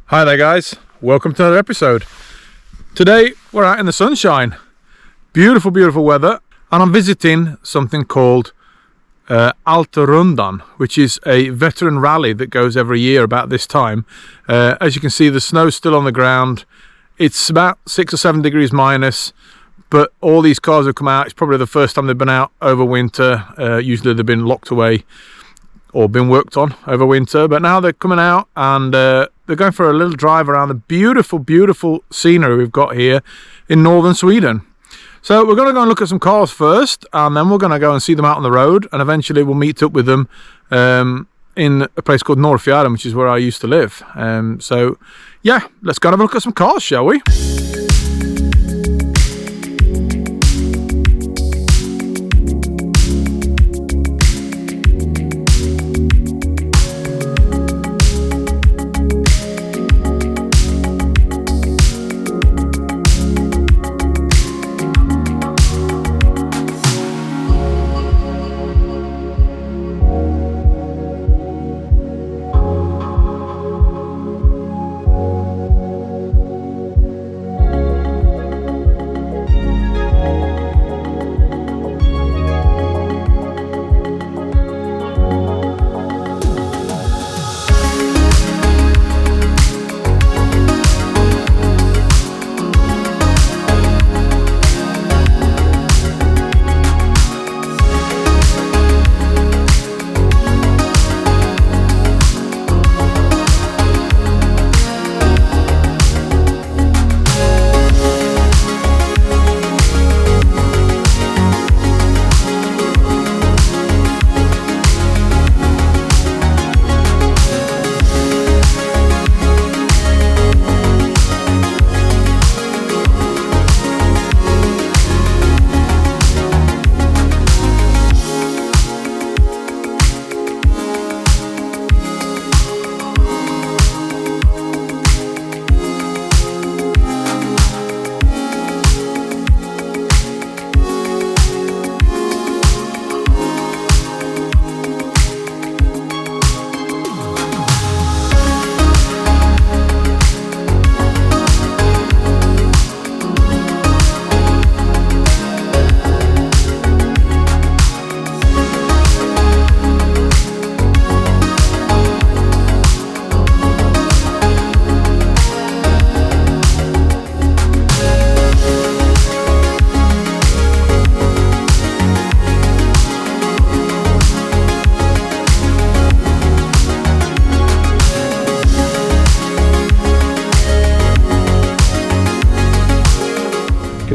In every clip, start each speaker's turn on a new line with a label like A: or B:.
A: Hi there guys, welcome to another episode. Today we're out in the sunshine, beautiful weather, and I'm visiting something called Alterrundan, which is a veteran rally that goes every year about this time. As you can see, the snow's still on the ground. It's about 6 or 7 degrees minus, but all these cars have come out. It's probably the first time they've been out over winter. Usually they've been locked away or been worked on over winter, but now they're coming out and they're going for a little drive around the beautiful scenery we've got here in northern Sweden. So we're going to go and look at some cars first, and then we're going to go and see them out on the road, and eventually we'll meet up with them in a place called Norrfjärden, which is where I used to live. So yeah, let's go and have a look at some cars, shall we?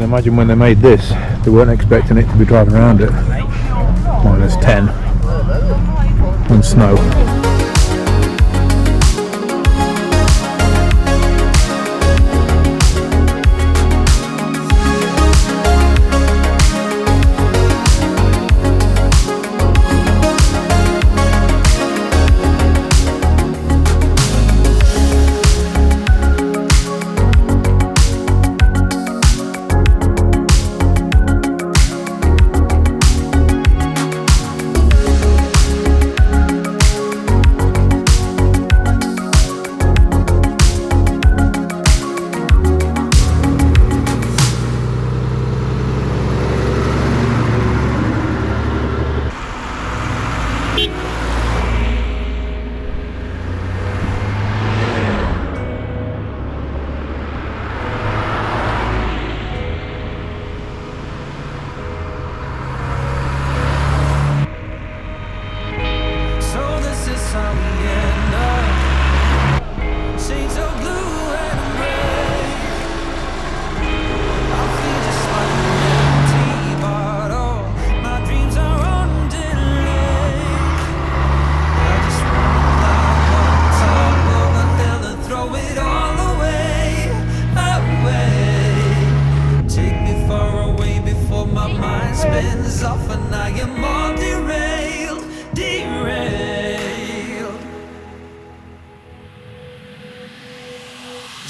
A: Imagine when they made this, they weren't expecting it to be driving around it -10 on snow.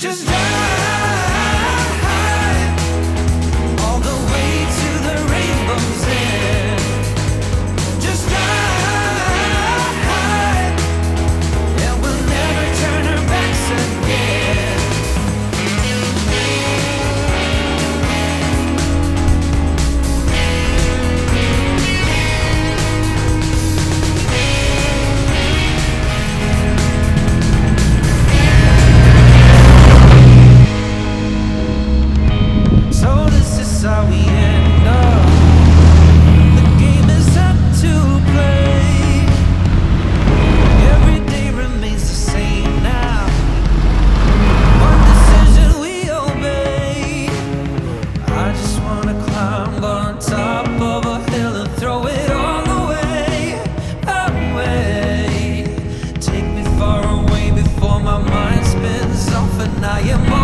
B: Just drive all the way to the rainbow's end. Just drive, and we'll never turn our backs again. and I am